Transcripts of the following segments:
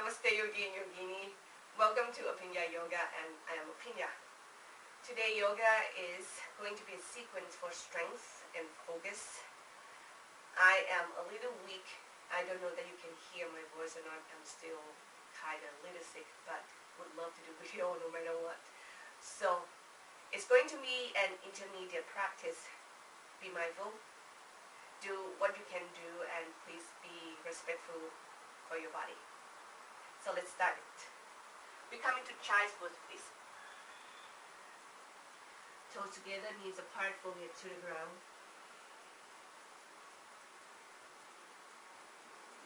Namaste Yogi and Yogini. Welcome to Aphinya Yoga, and I am Aphinya. Today yoga is going to be a sequence for strength and focus. I am a little weak. I don't know that you can hear my voice or not. I'm still kind of a little sick, but would love to do video no matter what. So it's going to be an intermediate practice. Be mindful. Do what you can do, and please be respectful for your body. So let's start it. We come into child's pose, please. Toes together, knees apart, forehead to the ground.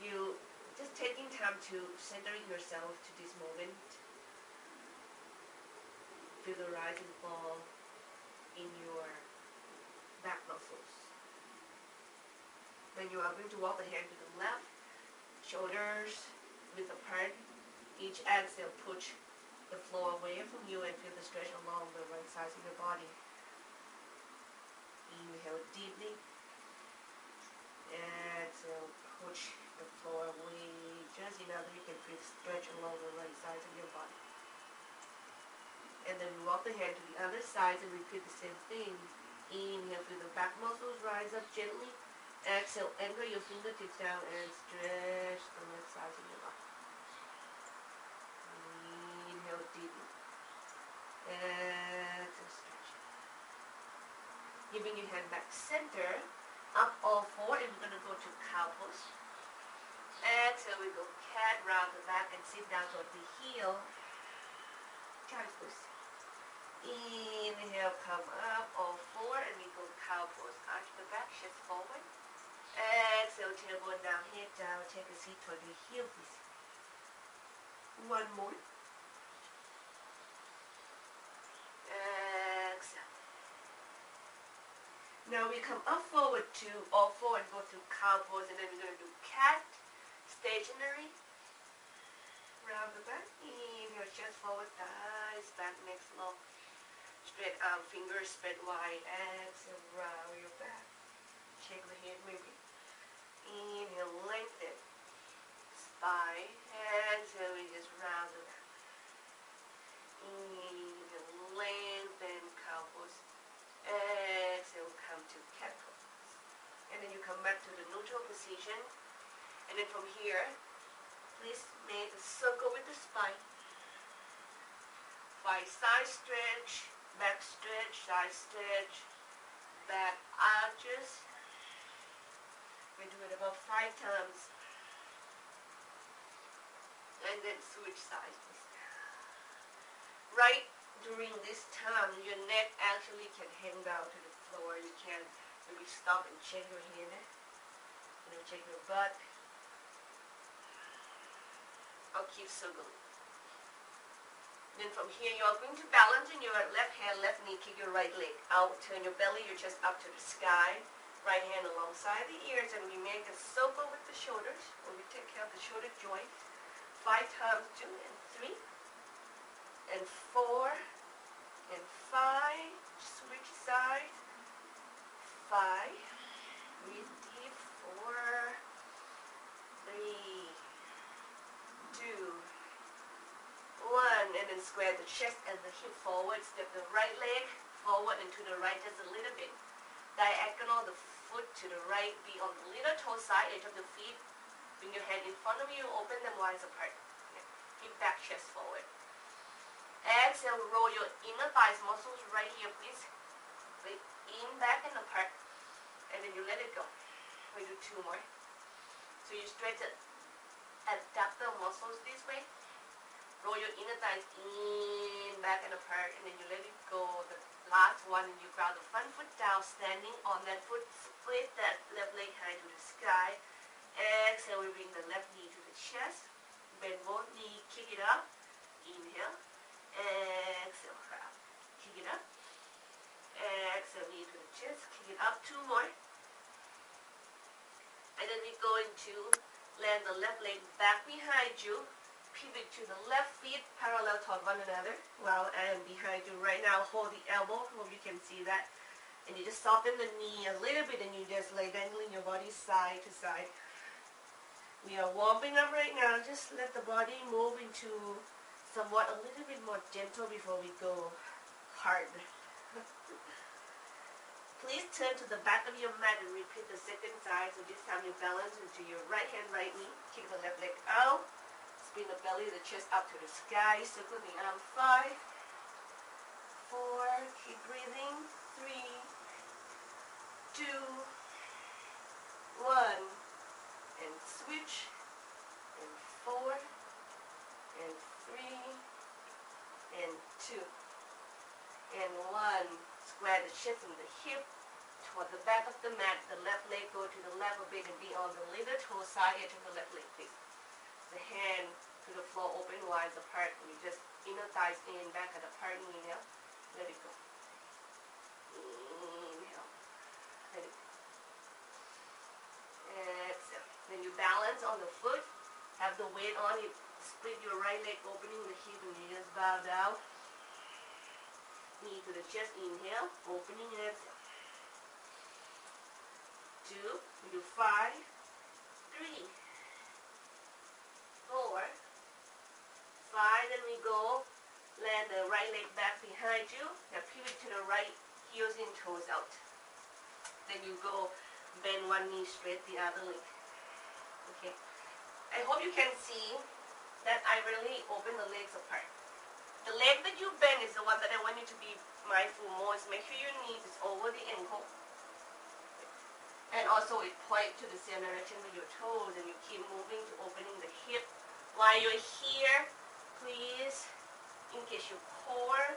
You just taking time to center yourself to this moment. Feel the rise and fall in your back muscles. When you are going to walk the hand to the left, shoulders width apart. Each exhale, push the floor away from you and feel the stretch along the right side of your body. Inhale deeply. Exhale, push the floor away just enough that you can feel stretch along the right side of your body. And then walk the hand to the other side and repeat the same thing. Inhale, feel the back muscles rise up gently. Exhale, anchor your fingertips down and stretch the left side of your body. Inhale deeply. Exhale, stretch. Giving your hand back center. Up all four, and we're going to go to cow pose. Exhale, we go cat, round the back and sit down toward the heel. Child's pose. Inhale, come up all four, and we go cow pose. Arch the back, shift forward. Exhale, tailbone down, head down. Take a seat toward the heel, please. One more. Exhale. Now we come up forward to all four and go to cow pose, and then we're going to do cat, stationary. Round the back. Inhale, chest forward, thighs back, neck long. Straight arm, fingers spread wide. Exhale, round your back. Shake the head, maybe. Inhale, lengthen spine. Exhale, we just round the back. Inhale, lengthen cow pose. Exhale, come to cat pose. And then you come back to the neutral position. And then from here, please make a circle with the spine. Find side stretch, back stretch, side stretch, back arches. We do it about 5 times. And then switch sides. Right during this time, your neck actually can hang down to the floor. You can maybe stop and check your head. Check your butt. I'll keep circling. Then from here, you are going to balance in your left hand, left knee, kick your right leg out. Turn your belly, your chest up to the sky. Right hand alongside the ears, and we make a circle with the shoulders, where we take care of the shoulder joint. 5 times, 2 and 3 and 4 and 5. Switch sides. 5. Breathe deep. 4, 3, 2, 1, and then square the chest and the hip forward. Step the right leg forward and to the right just a little bit. Diagonal, the foot to the right, be on the little toe side, edge of the feet. Bring your hand in front of you, open them wide apart. Hip back, chest forward. Exhale, roll your inner thighs muscles right here, please. Breathe in, back, and apart. And then you let it go. We do 2 more. So you stretch the abdominal muscles this way. Roll your inner thighs in, back, and apart. And then you let it go. The last one, and you ground the front foot down, standing on that foot. Split that left leg high to the sky. Exhale, we bring the left knee to the chest. Bend both knees, kick it up. Inhale. Exhale, crowd. Kick it up. Exhale, knee to the chest. Kick it up. 2 more. And then we're going to land the left leg back behind you. Pivot to the left feet, parallel toward one another. While I am behind you right now, hold the elbow. Hope you can see that. And you just soften the knee a little bit, and you just lay dangling your body side to side. We are warming up right now. Just let the body move into somewhat a little bit more gentle before we go hard. Please turn to the back of your mat and repeat the second side. So this time you balance into your right hand, right knee. Kick the left leg out. Spin the belly, the chest up to the sky. Circle the arm. 5, 4. Keep breathing. 3, 2, 1. And switch. And 4. And 3. And 2. And 1. Square the chest and the hip toward the back of the mat. The left leg go to the left a bit and be on the little toe side edge of the left leg, please. The hand to the floor, open wide apart. We just inner thighs in, back at apart. Inhale. Let it go. Inhale. Let it go. Exhale. Then you balance on the foot. Have the weight on it. Split your right leg, opening the hip, and you just bow down. Knee to the chest, inhale, opening and exhale. 2, we do 5, 3, 4, 5, then we go, land the right leg back behind you, now pivot to the right, heels in, toes out. Then you go, bend one knee straight, the other leg. Okay, I hope you can see that I really open the legs apart. The leg that you bend is the one that I want you to be mindful most. Make sure your knee is over the ankle. And also it points to the same direction with your toes, and you keep moving to opening the hip. While you're here, please engage your core.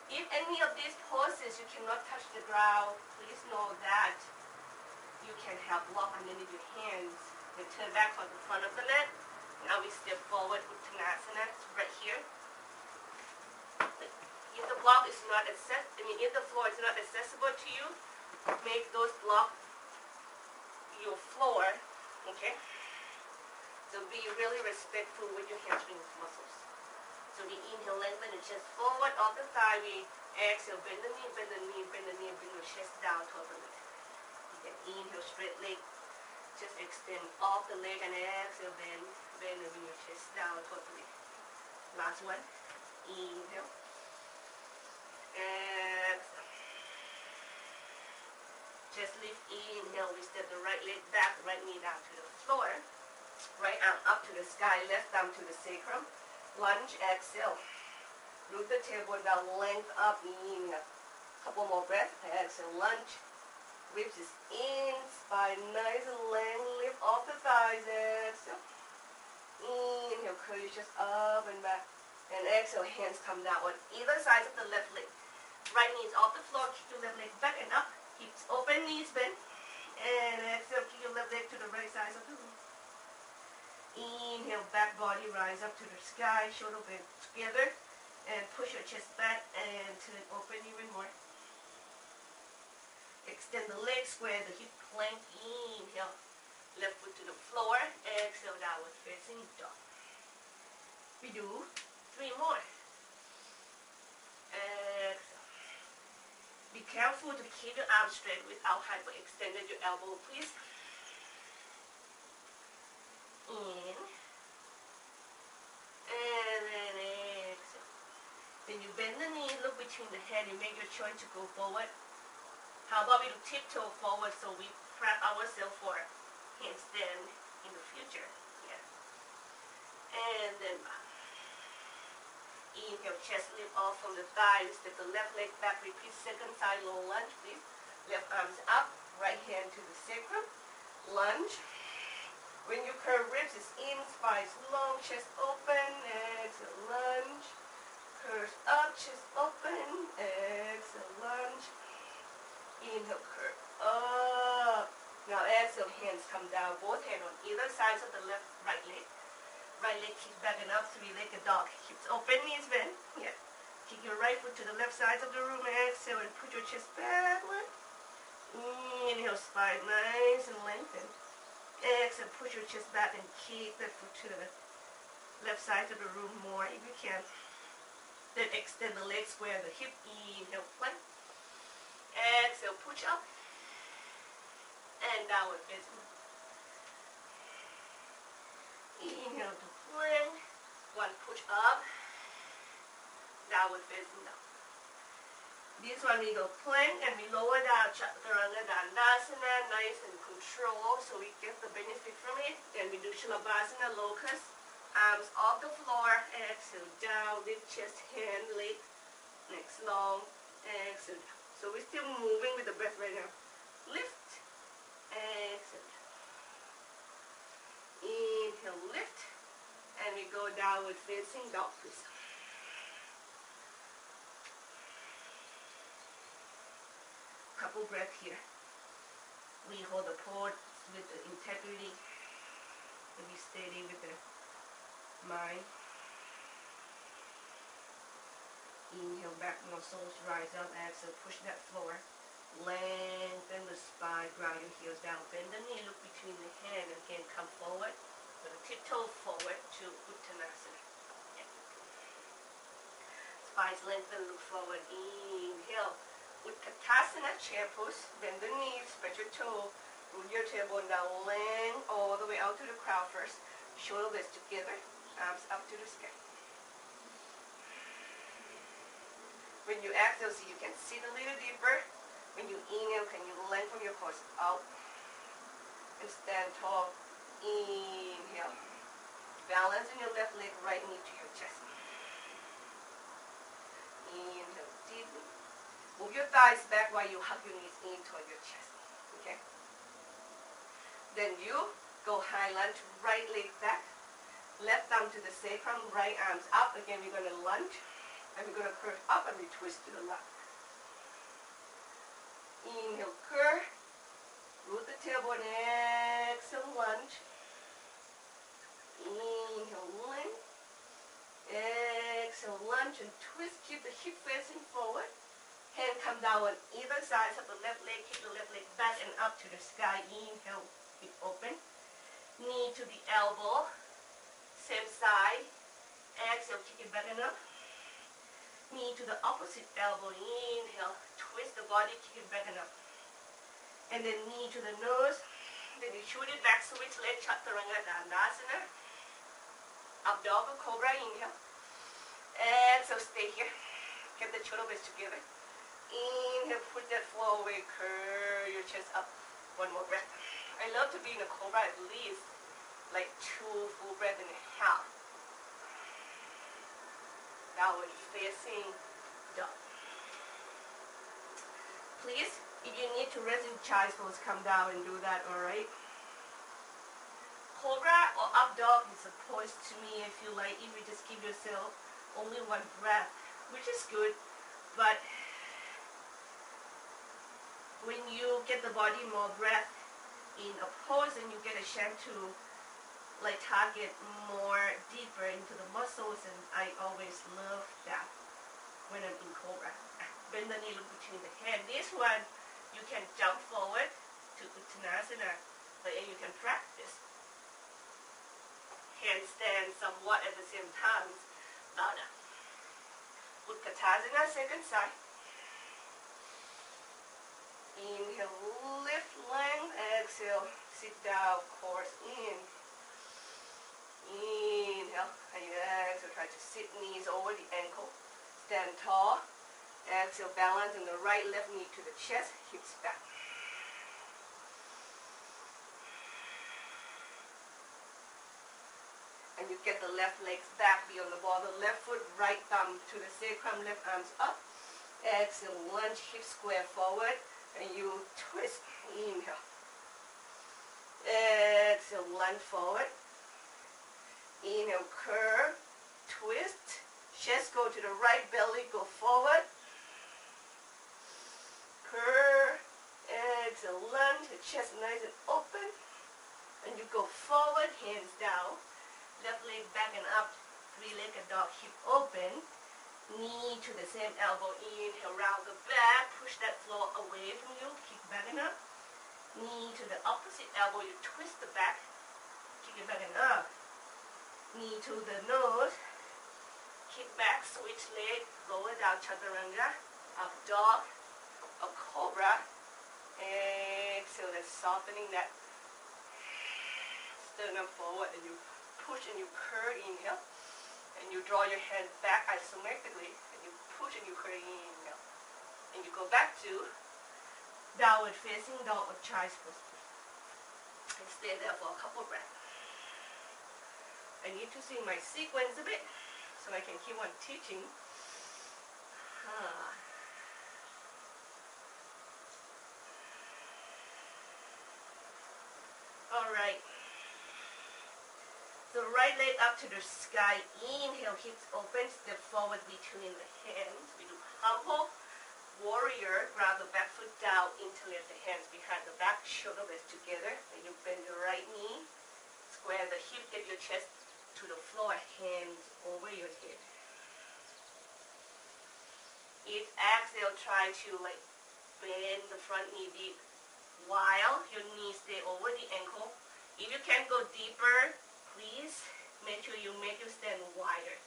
If any of these poses you cannot touch the ground, please know that you can have block underneath your hands. Then turn back on the front of the mat. Now we step forward, Uttanasana, right here. If the block is not if the floor is not accessible to you, make those block your floor, okay? So be really respectful with your hamstring muscles. So we inhale, lengthen the chest forward, off the thigh. We exhale, bend the knee, bend the knee, bend the knee, bring your chest down toward the leg. You can inhale, straight leg, just extend off the leg, and exhale, bend, and bring your chest down toward the leg. Last one, inhale. Exhale. Just lift, inhale, we step the right leg back, right knee down to the floor, right arm up to the sky, left arm to the sacrum, lunge, exhale, root the tailbone down, length up, inhale, couple more breaths, exhale, lunge, ribs is in, spine nice and long, lift off the thighs, exhale, inhale, curl your chest up and back, and exhale, hands come down on either side of the left leg. Right knee is off the floor, kick your left leg back and up, hips open, knees bend, and exhale, kick your left leg to the right side of the room. Inhale, back body rise up to the sky, shoulder blade together, and push your chest back and turn open even more. Extend the legs, square the hip, plank, inhale, left foot to the floor, exhale, downward facing dog. We do 3 more. Exhale. Be careful to keep your arms straight without hyperextending your elbow, please. In. And then exhale. Then you bend the knee, look between the head, you make your choice to go forward. How about we do tiptoe forward so we prep ourselves for handstand in the future. Yeah. And then back. Inhale, chest lift off from the thigh. Step the left leg back. Repeat second side low lunge, please. Left arms up. Right hand to the sacrum. Lunge. When you curve ribs, it's in. Spine long. Chest open. Exhale, lunge. Curve up. Chest open. Exhale, lunge. Inhale, curve up. Now exhale, hands come down. Both hands on either sides of the right leg. Right leg kicks back and up, 3-legged dog. Hips open, knees bend. Yeah. Kick your right foot to the left side of the room. Exhale and put your chest backward. Inhale, spine nice and lengthened. Exhale, push your chest back and kick that foot to the left side of the room more if you can. Then extend the legs, square the hip. Inhale, plank. Exhale, push up. And downward facing. Inhale to plank. One push up. Downward facing dog. This one we go plank and we lower down Chaturanga Dandasana, nice and control, so we get the benefit from it. Then we do Shalabhasana, locust, arms off the floor, exhale down, lift chest, hand, leg, next long, exhale. So we're still moving with the breath right now. Lift, exhale. Inhale, lift, and we go downward facing dog, please. Couple breaths here. We hold the pose with the integrity and be steady with the mind. Inhale, back muscles rise up. Exhale, push that floor. Lengthen the spine, ground your heels down. Bend the knee, look between the hand and hand come forward. With a tiptoe forward to Uttanasana. Yeah. Spine's lengthen, look forward. Inhale. Utkatasana, chair pose, bend the knees, spread your toe, root your tailbone down, length all the way out to the crown first, shoulder blades together, arms up to the sky. When you exhale, so you can sit a little deeper. When you inhale, can you lengthen your pose out and stand tall. Inhale. Balance in your left leg, right knee to your chest. Inhale deeply. Move your thighs back while you hug your knees in toward your chest. Okay? Then you go high lunge, right leg back, left arm to the sacrum, right arms up. Again, we're going to lunge, and we're going to curve up, and we twist to the left. Inhale, curve, root the tailbone, exhale, lunge. Inhale, length. Exhale, lunge, and twist. Keep the hip facing forward. Hand come down on either side of the left leg, kick the left leg back and up to the sky. Inhale, hip open. Knee to the elbow, same side. Exhale, kick it back and up. Knee to the opposite elbow. Inhale, twist the body, kick it back and up. And then knee to the nose. Then you shoot it back, switch leg, Chaturanga Dandasana. Up dog or cobra, inhale. Exhale, stay here. Get the shoulder blades together. Inhale, put that floor away, curve your chest up. One more breath. I love to be in a cobra at least like 2 full breaths and a half. Downward facing dog. Please, if you need to rest in child's pose, come down and do that, alright? Cobra or up dog is a pose to me. I feel like if you just give yourself only 1 breath, which is good, but when you get the body more breath in a pose, and you get a chance to like target more deeper into the muscles, and I always love that when I'm in cobra. Bend the knee, look between the hand. This one you can jump forward to Uttanasana, but you can practice handstand somewhat at the same time. Louder. Utkatasana, second side. Inhale, lift, length, exhale, sit down, course in. Inhale, and you exhale, try to sit knees over the ankle. Stand tall. Exhale, balance in the right, left knee to the chest, hips back. And you get the left legs back, be on the ball, the left foot, right thumb to the sacrum, left arms up. Exhale, lunge, hip square forward. And you twist. Inhale. Exhale, lunge forward. Inhale, curve, twist. Chest go to the right, belly go forward. Curve. Exhale, lunge. The chest nice and open. And you go forward, hands down. Left leg back and up. 3-legged dog, hip open. Knee to the same elbow. Inhale, round the back. Push that floor away from you. Kick back and up. Knee to the opposite elbow. You twist the back. Kick it back and up. Knee to the nose. Kick back. Switch leg. Lower down. Chaturanga. Up dog. A cobra. Exhale. That's softening that sternum forward. And you push and you curl, inhale. And you draw your hand back isometrically. And you push and you curl, inhale. And you go back to downward facing dog or child's pose. And stay there for a couple breaths. I need to see my sequence a bit so I can keep on teaching. Alright. So right leg up to the sky. Inhale, hips open, step forward between the hands. We do humble. Warrior, grab the back foot down, interlace the hands behind the back, shoulder blades together, and you bend your right knee, square the hip, get your chest to the floor, hands over your head. Each exhale, try to bend the front knee deep while your knees stay over the ankle. If you can go deeper, please make sure you make your stand wider.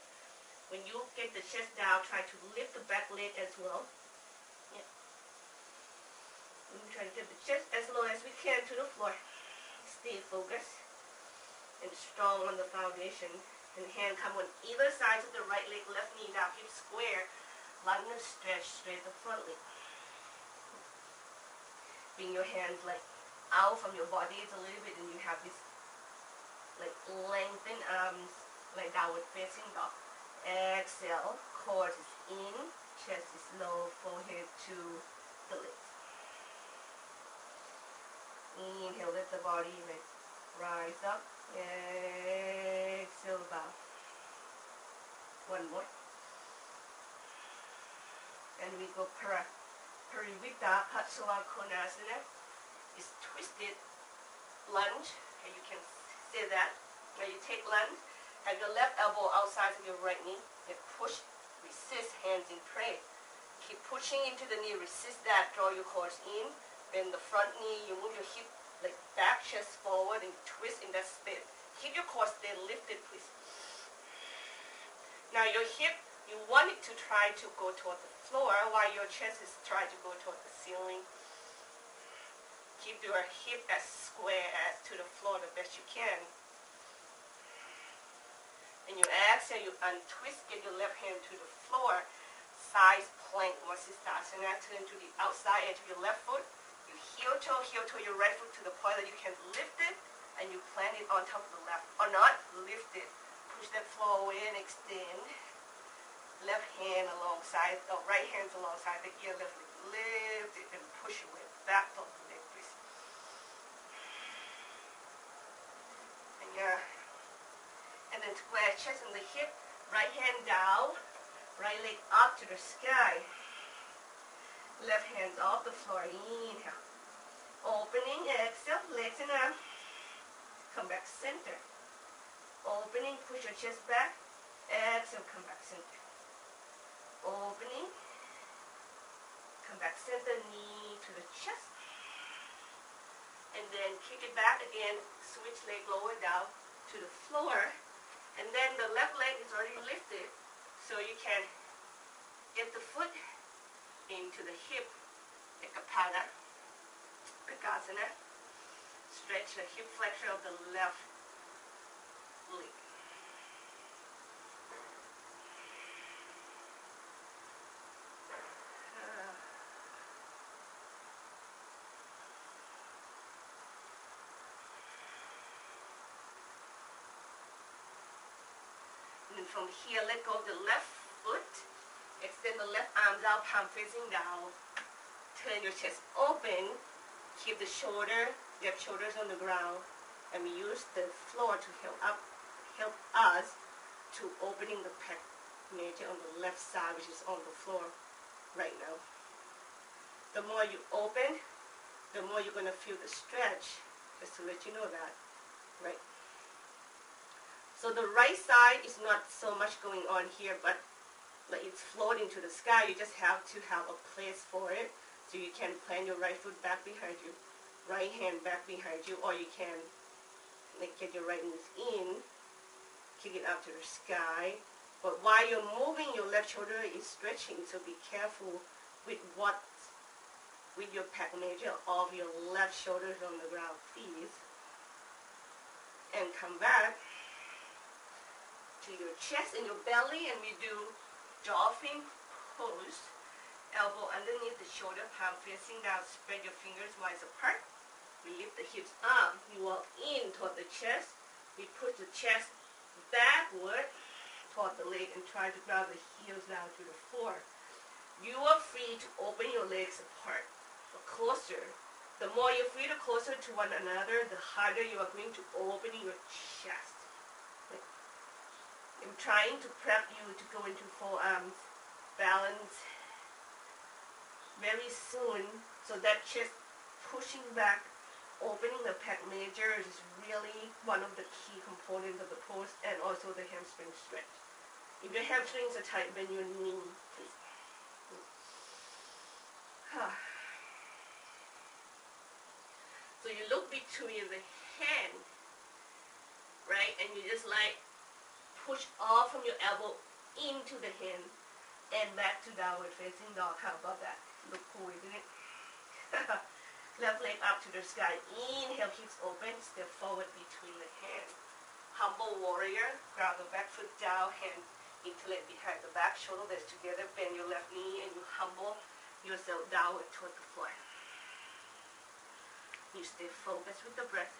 When you get the chest down, try to lift the back leg as well. We try to get the chest as low as we can to the floor. Stay focused and strong on the foundation. And hand come on either side of the right leg, left knee down, hip square. Lunge, stretch straight the front leg. Bring your hands out from your body a little bit, and you have this lengthened arms, like downward facing dog. Exhale, core is in, chest is low, forehead to the lips. Inhale, lift the body, rise up. Exhale, bow. One more. And we go Parivrtta Paccavakonasana. It's twisted lunge, and you can say that. When you take lunge, have your left elbow outside of your right knee, and push, resist, hands in prayer. Keep pushing into the knee, resist that, draw your core in. Bend the front knee, you move your hip back, chest forward, and twist in that space. Keep your core stay lifted, please. Now your hip, you want it to try to go toward the floor while your chest is trying to go toward the ceiling. Keep your hip as square as to the floor the best you can. And you exhale, you untwist, get your left hand to the floor. Side plank, Vasisthasana, turn to the outside edge of your left foot. You heel toe your right foot to the point that you can lift it, and you plant it on top of the left. Or not, lift it. Push that floor away and extend. Left hand alongside, right hand's alongside the ear, left leg. Lift it and push away. Back of the leg, please. And then square chest and the hip. Right hand down. Right leg up to the sky. Left hands off the floor. Inhale. Opening, exhale, legs and arms. Come back center. Opening, push your chest back. Exhale, come back center. Opening. Come back center, knee to the chest. And then kick it back again. Switch leg lower down to the floor. And then the left leg is already lifted. So you can get the foot into the hip, Ekapada, Bekasana. Stretch the hip flexor of the left leg. And from here, let go of the left foot. Extend the left arms out, palm facing down. Turn your chest open. Keep the left shoulders on the ground. And we use the floor to help us to opening the pec major on the left side, which is on the floor right now. The more you open, the more you're going to feel the stretch. Just to let you know that, right? So the right side is not so much going on here, but it's floating to the sky. You just have to have a place for it. So you can plant your right foot back behind you, right hand back behind you, or you can get your right knees in, kick it up to the sky. But while you're moving, your left shoulder is stretching, so be careful with your pec major of your left shoulders on the ground, please. And come back. to your chest and your belly, and we do dolphin pose. Elbow underneath the shoulder, palm facing down, spread your fingers wide apart. We lift the hips up, we walk in toward the chest, we push the chest backward toward the leg and try to ground the heels down to the floor. You are free to open your legs apart or closer. The more you're free to closer to one another, the harder you are going to open your chest. I'm trying to prep you to go into forearms balance very soon, so that chest pushing back, opening the pec major is really one of the key components of the pose, and also the hamstring stretch. If your hamstrings are tight, bend your knee, please. So you look between the hand, right, and you just like push off from your elbow into the hand and back to downward facing dog. How about that? Look cool, isn't it? Left leg up to the sky. Inhale, hips open, step forward between the hands. Humble warrior, grab the back foot down, hand interlace behind the back, shoulders together, bend your left knee, and you humble yourself downward toward the floor. You stay focused with the breath.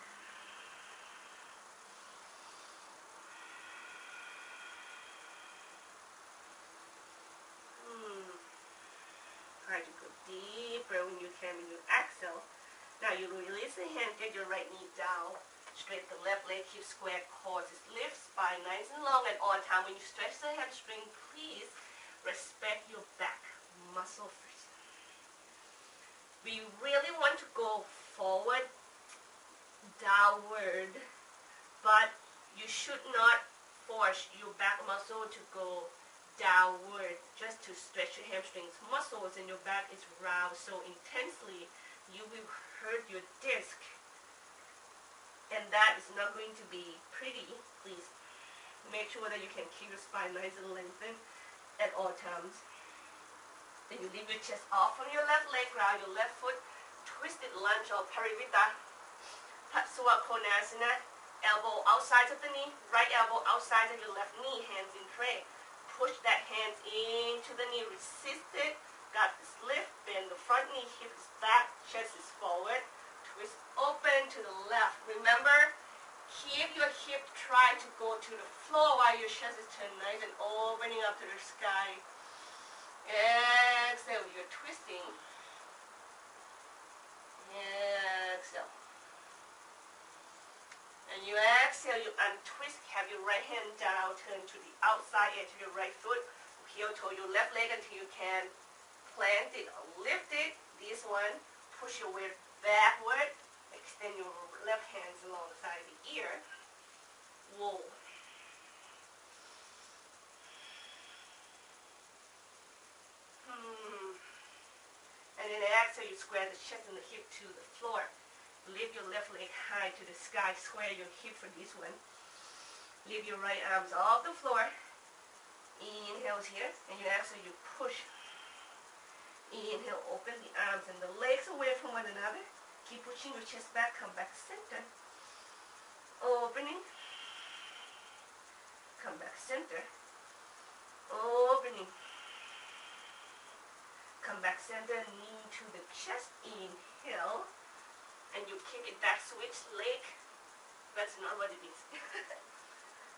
Try to go deeper when you can when you exhale. Now you release the hand, get your right knee down, straight the left leg, hip square, core just lift, spine nice and long at all time. When you stretch the hamstring, please respect your back muscle first. We really want to go forward, downward, but you should not force your back muscle to go downward just to stretch your hamstrings. Muscles in your back is round so intensely you will hurt your disc, and that is not going to be pretty. Please make sure that you can keep your spine nice and lengthened at all times. Then you leave your chest off from your left leg, ground your left foot, twisted lunge or parivita, Patsua Konasana, elbow outside of the knee, right elbow outside of your left knee, hands in prayer. Push that hands into the knee, resist it, got this lift, bend the front knee, hip is back, chest is forward, twist open to the left. Remember, keep your hip try to go to the floor while your chest is turned nice and opening up to the sky. Exhale, you're twisting. Exhale. And you exhale, you untwist, have your right hand down, turn to the outside edge of your right foot, heel toe your left leg until you can plant it or lift it. This one, push your weight backward, extend your left hands alongside the ear. Whoa. And then exhale, you square the chest and the hip to the floor. Lift your left leg high to the sky, square your hip for this one. Lift your right arms off the floor. Inhale here, and you exhale, you push. Inhale, open the arms and the legs away from one another. Keep pushing your chest back, come back center. Opening. Come back center. Opening. Come back center, knee to the chest. Inhale. And you kick it back, switch leg. That's not what it is.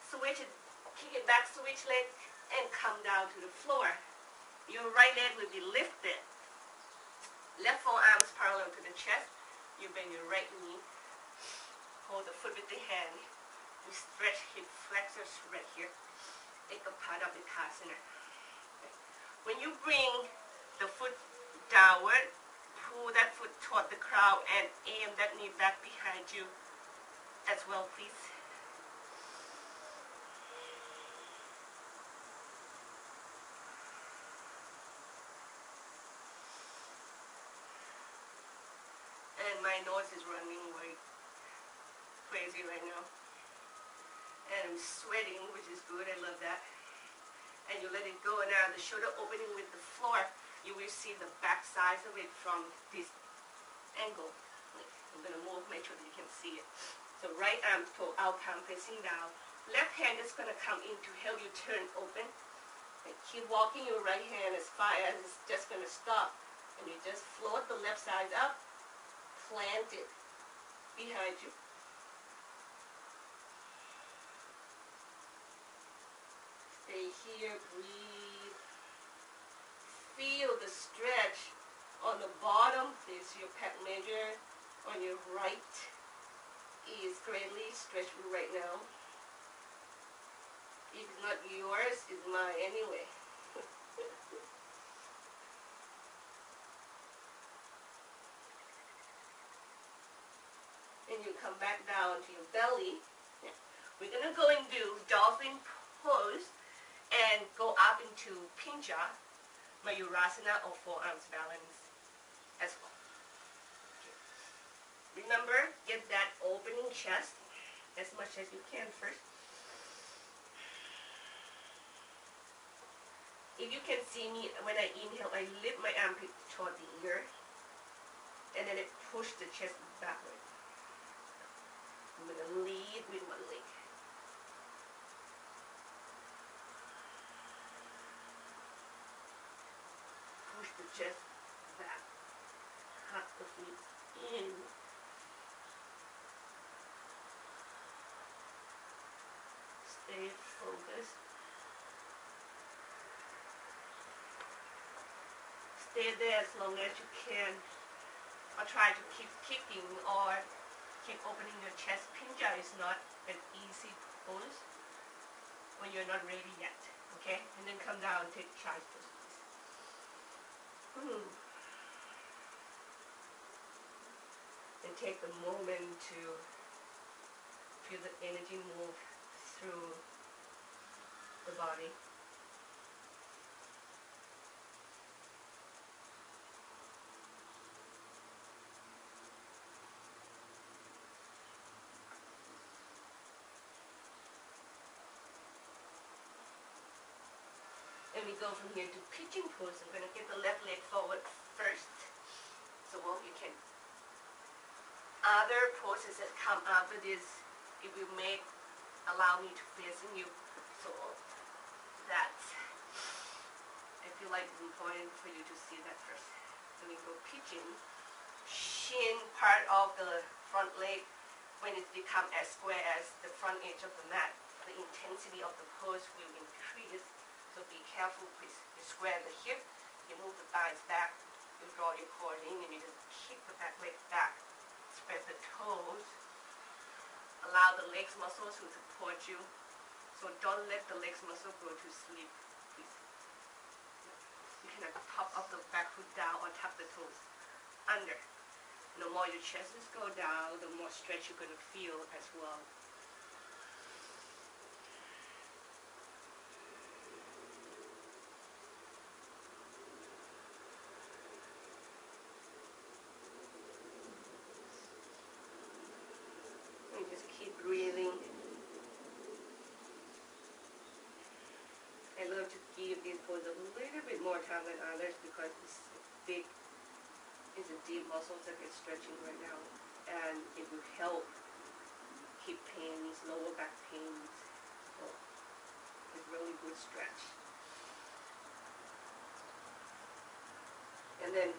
Switch it, kick it back, switch leg, and come down to the floor. Your right leg will be lifted. Left forearms parallel to the chest. You bend your right knee. Hold the foot with the hand. You stretch hip flexors right here. Ekapada Vipassana. When you bring the foot downward, pull that foot toward the crowd and aim that knee back behind you as well, please. And my nose is running like crazy right now. And I'm sweating, which is good, I love that. And you let it go now, the shoulder opening with the floor. You will see the back sides of it from this angle. I'm going to move, make sure that you can see it. So right arm toe out, palm facing down. Left hand is going to come in to help you turn open. And keep walking your right hand as far as it's just going to stop. And you just float the left side up, plant it behind you. Stay here, breathe. Feel the stretch on the bottom. There's your pec major on your right. Is greatly stretching right now. If it's not yours, it's mine anyway. And you come back down to your belly. We're going to go and do dolphin pose and go up into Pinja, Mayurasana, or forearms balance as well. Remember, get that opening chest as much as you can first. If you can see me, when I inhale, I lift my armpit toward the ear, and then I push the chest backward. I'm going to lead with one leg. Push the chest back. Hug the feet in. Stay focused. Stay there as long as you can. Or try to keep kicking or keep opening your chest. Pinja is not an easy pose when you're not ready yet. Okay? And then come down and take child's pose. And take the moment to feel the energy move through the body. And we go from here to pigeon pose. I'm going to get the left leg forward first. So you can. Other poses that come after this, it will allow me to face you. So that's, I feel like it's important for you to see that first. So we go pigeon. Shin part of the front leg, when it becomes as square as the front edge of the mat, the intensity of the pose will increase. So be careful, please. You square the hip, you move the thighs back, you draw your core in, and you just kick the back leg back. Spread the toes. Allow the legs muscles to support you. So don't let the legs muscle go to sleep, please. You can top of the back foot down or tap the toes under. The more your chest go down, the more stretch you're going to feel as well. Just keep breathing. I love to give this pose a little bit more time than others because it's big. It's a deep muscles that are stretching right now, and it will help hip pains, lower back pains. So it's really good stretch. And then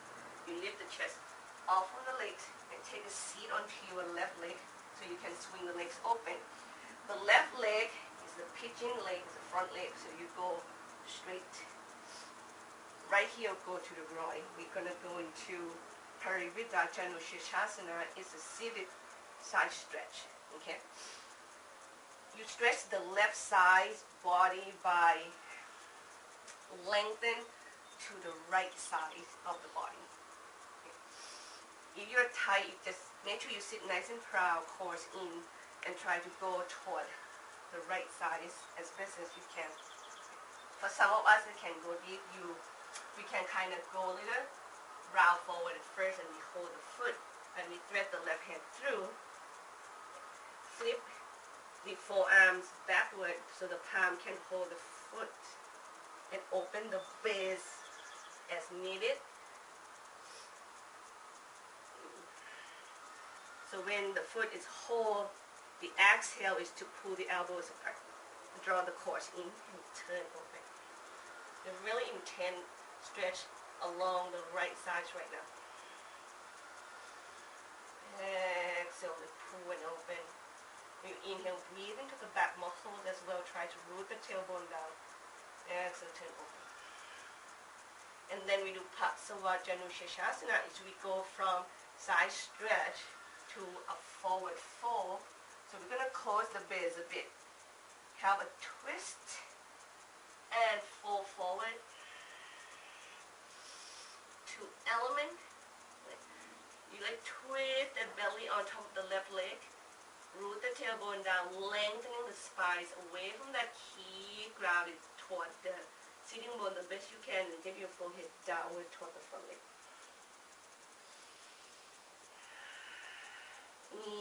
you lift the chest off from the legs and take a seat onto your left leg. So you can swing the legs open. The left leg is the pigeon leg, is the front leg, so you go straight. Right here, go to the groin. We're going to go into Parivrtta Janushirshasana. It's a seated side stretch. Okay. You stretch the left side body by lengthen to the right side of the body. If you're tight, you just make sure you sit nice and proud, course in, and try to go toward the right side as best as you can. For some of us that can go deep, we can kind of go a little round forward at first, and we hold the foot, and we thread the left hand through. Flip the forearms backward so the palm can hold the foot, and open the base as needed. So when the foot is whole, The exhale is to pull the elbows apart. Draw the core in and turn open. A really intense stretch along the right side right now. Exhale, pull and open. You inhale, breathe into the back muscles as well. Try to root the tailbone down. Exhale, turn open. And then we do Patsavajanu Shashasana as we go from side stretch to a forward fold. So we're going to close the base a bit. Have a twist and fold forward. Two element. You twist the belly on top of the left leg. Root the tailbone down, lengthening the spine away from that key, grounded toward the sitting bone the best you can, and get your forehead downward toward the front leg.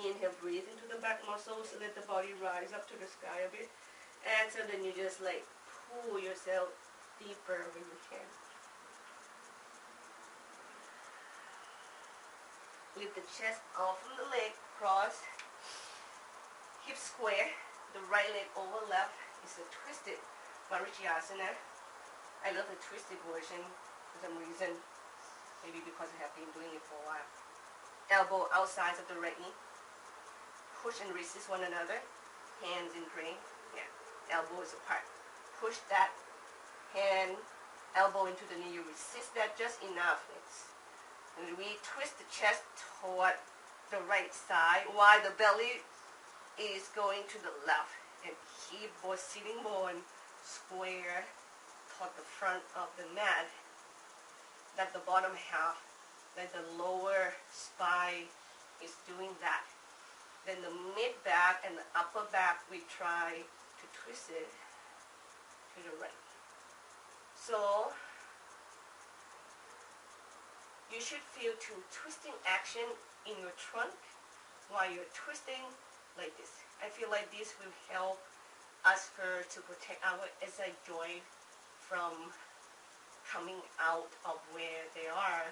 Inhale, breathe into the back muscles, let the body rise up to the sky a bit. Exhale, then you just pull yourself deeper when you can. Lift the chest off from the leg, cross, hip square, the right leg over left is a twisted Marichyasana. I love the twisted version for some reason, maybe because I have been doing it for a while. Elbow outside of the right knee. Push and resist one another. Hands in drain. Yeah. Elbows apart. Push that hand, elbow into the knee. You resist that just enough. And we twist the chest toward the right side while the belly is going to the left. And keep both sitting bone square toward the front of the mat. That the bottom half, that the lower spine is doing that. Then the mid back and the upper back, we try to twist it to the right. So you should feel two twisting action in your trunk while you're twisting like this. I feel like this will help us to protect our SI joint from coming out of where they are.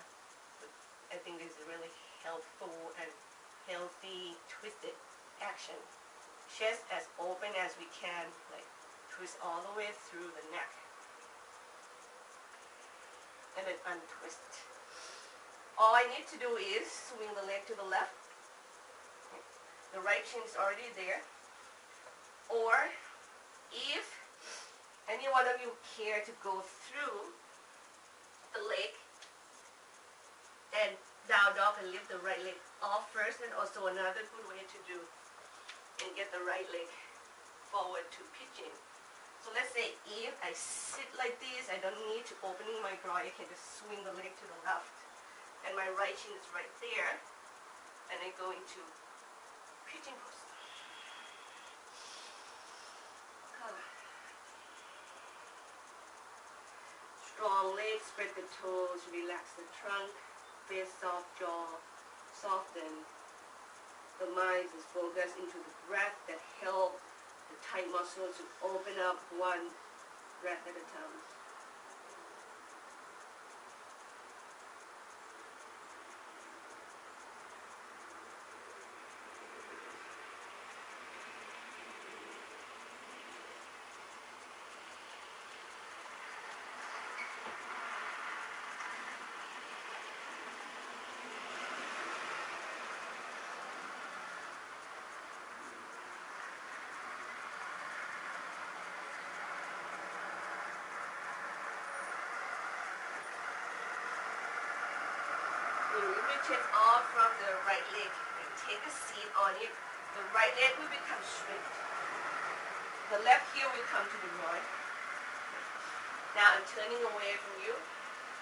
I think this is really helpful and healthy twisted action. Chest as open as we can, twist all the way through the neck. And then untwist. All I need to do is swing the leg to the left. The right shin is already there. Or if any one of you care to go through the leg and down dog and lift the right leg off first, and also another good way to do and get the right leg forward to pigeon. So let's say if I sit like this, I don't need to opening my groin, I can just swing the leg to the left. And my right shin is right there. And I go into pigeon pose. Strong legs, spread the toes, relax the trunk, face soft jaw, soften. The mind is focused into the breath that help the tight muscles to open up one breath at a time. Chest off from the right leg and take a seat on it. The right leg will become straight. The left heel will come to the groin. Now I'm turning away from you.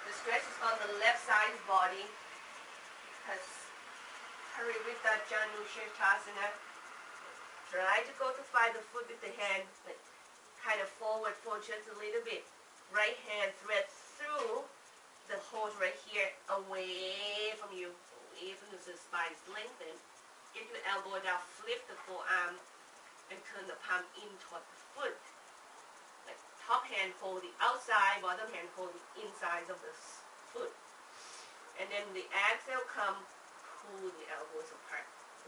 The stretch is on the left side body. Parivritta-janu Shirtasana. Try to go to find the foot with the hand. Kind of forward fold just a little bit. Right hand thread through the hold right here, away from you, away from the spine is lengthened. Get your elbow down, flip the forearm, and turn the palm in toward the foot. Top hand hold the outside, bottom hand hold the inside of the foot. And then the exhale come, pull the elbows apart.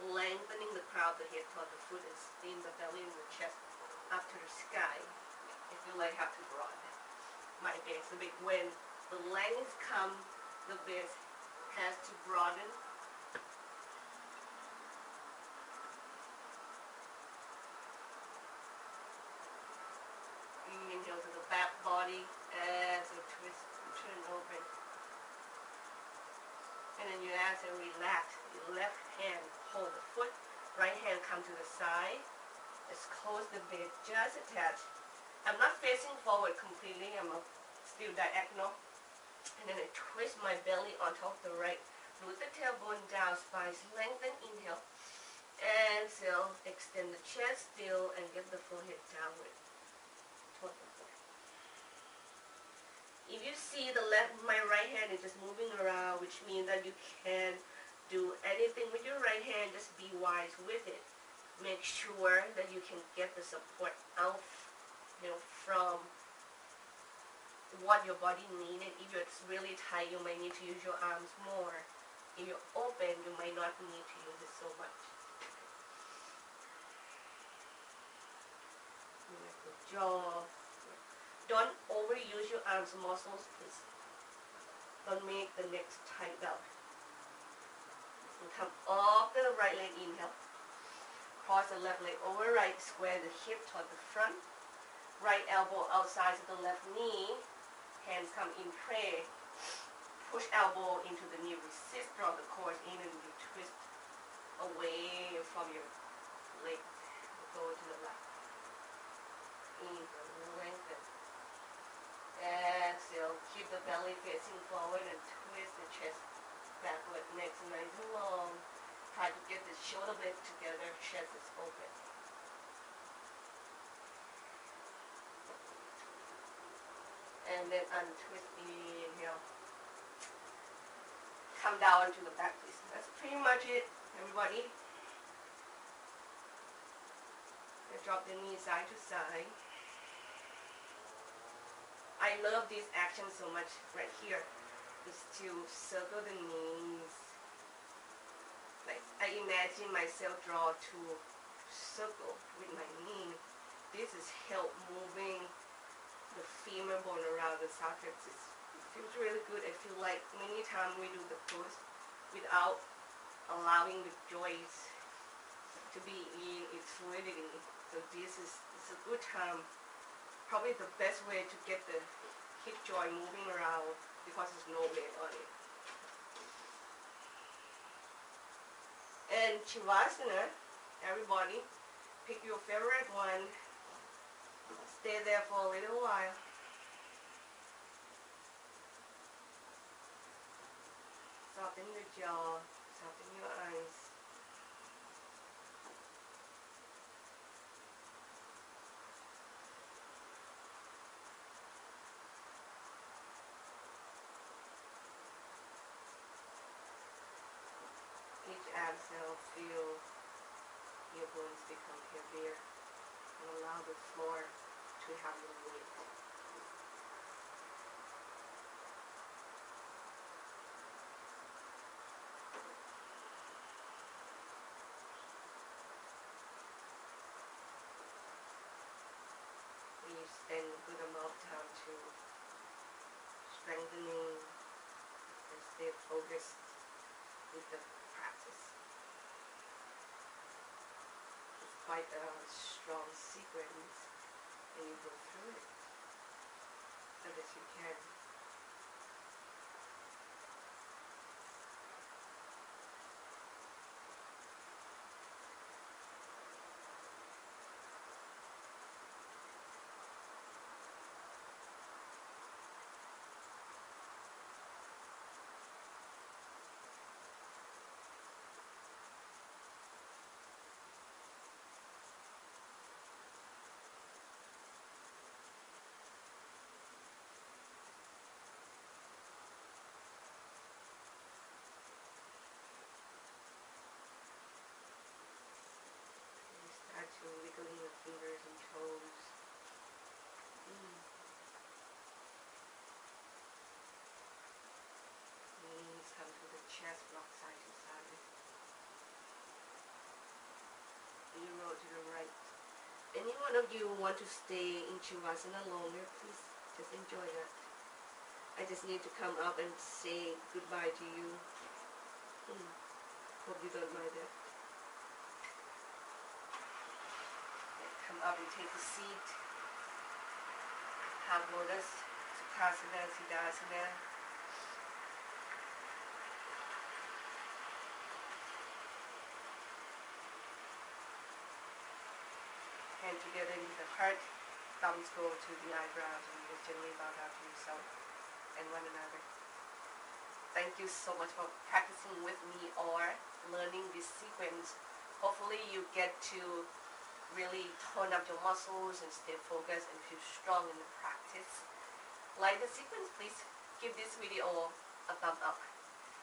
lengthening the crown of the head toward the foot and spin the belly and the chest up to the sky. If you like, have to broaden my base a bit. When the length comes, the base has to broaden. Inhale to the back body, exhale, twist, turn open. And then you exhale, relax. Your left hand hold the foot, right hand come to the side. Let's close the base just a touch. I'm not facing forward completely, I'm still diagonal. And then I twist my belly on top of the right. Root the tailbone down, spine lengthen, inhale. Exhale, extend the chest still and get the forehead downward toward the floor. If you see my right hand is just moving around, which means that you can do anything with your right hand, just be wise with it. Make sure that you can get the support out, from what your body needed. If it's really tight, you might need to use your arms more. If you're open, you might not need to use it so much. The jaw. Don't overuse your arms muscles, please. Don't make the neck tight out. And come off the right leg, inhale. Cross the left leg over right, square the hip toward the front. Right elbow outside of the left knee. Hands come in prayer. Push elbow into the knee, resist, draw the core in, and you twist away from your leg. Go to the left. Inhale, lengthen. Exhale, keep the belly facing forward and twist the chest backward. Neck nice and long. Try to get the shoulder blades together, chest is open. And then untwist, inhale. Come down to the back, please. That's pretty much it, everybody. And drop the knees side to side. I love this action so much right here. Is to circle the knees. Like I imagine myself draw to circle with my knee. This is help moving the femur bone around the socket. It feels really good. I feel like many times we do the pose without allowing the joints to be in its fluidity. So this is a good time. Probably the best way to get the hip joint moving around because there's no weight on it. And Shavasana, everybody, pick your favorite one. Stay there for a little while. Soften your jaw, soften your eyes. Each exhale, feel your bones become heavier and allow the floor to have your weight. You spend a good amount of time to strengthening and stay focused with the practice. It's quite a strong sequence and you go through it as best you can. one of you want to stay in Shavasana longer, please just enjoy that. I just need to come up and say goodbye to you. Hope you don't mind that. Come up and take a seat. Half lotus, Sukhasana, Siddhasana. Hand together into the heart. Thumbs go to the eyebrows and just gently bow down to yourself and one another. Thank you so much for practicing with me or learning this sequence. Hopefully you get to really tone up your muscles and stay focused and feel strong in the practice. Like the sequence, please give this video a thumbs up.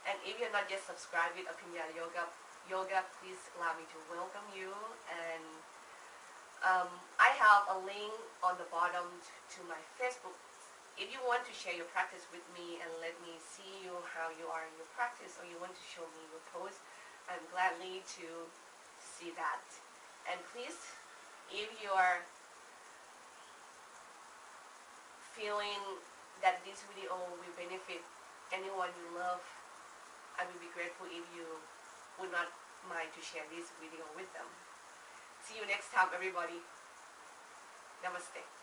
And if you're not yet subscribed with Aphinya Yoga, please allow me to welcome you. And I have a link on the bottom to my Facebook. If you want to share your practice with me and let me see you how you are in your practice, or you want to show me your pose, I'm gladly to see that. And please, if you are feeling that this video will benefit anyone you love, I will be grateful if you would not mind to share this video with them. See you next time, everybody. Namaste.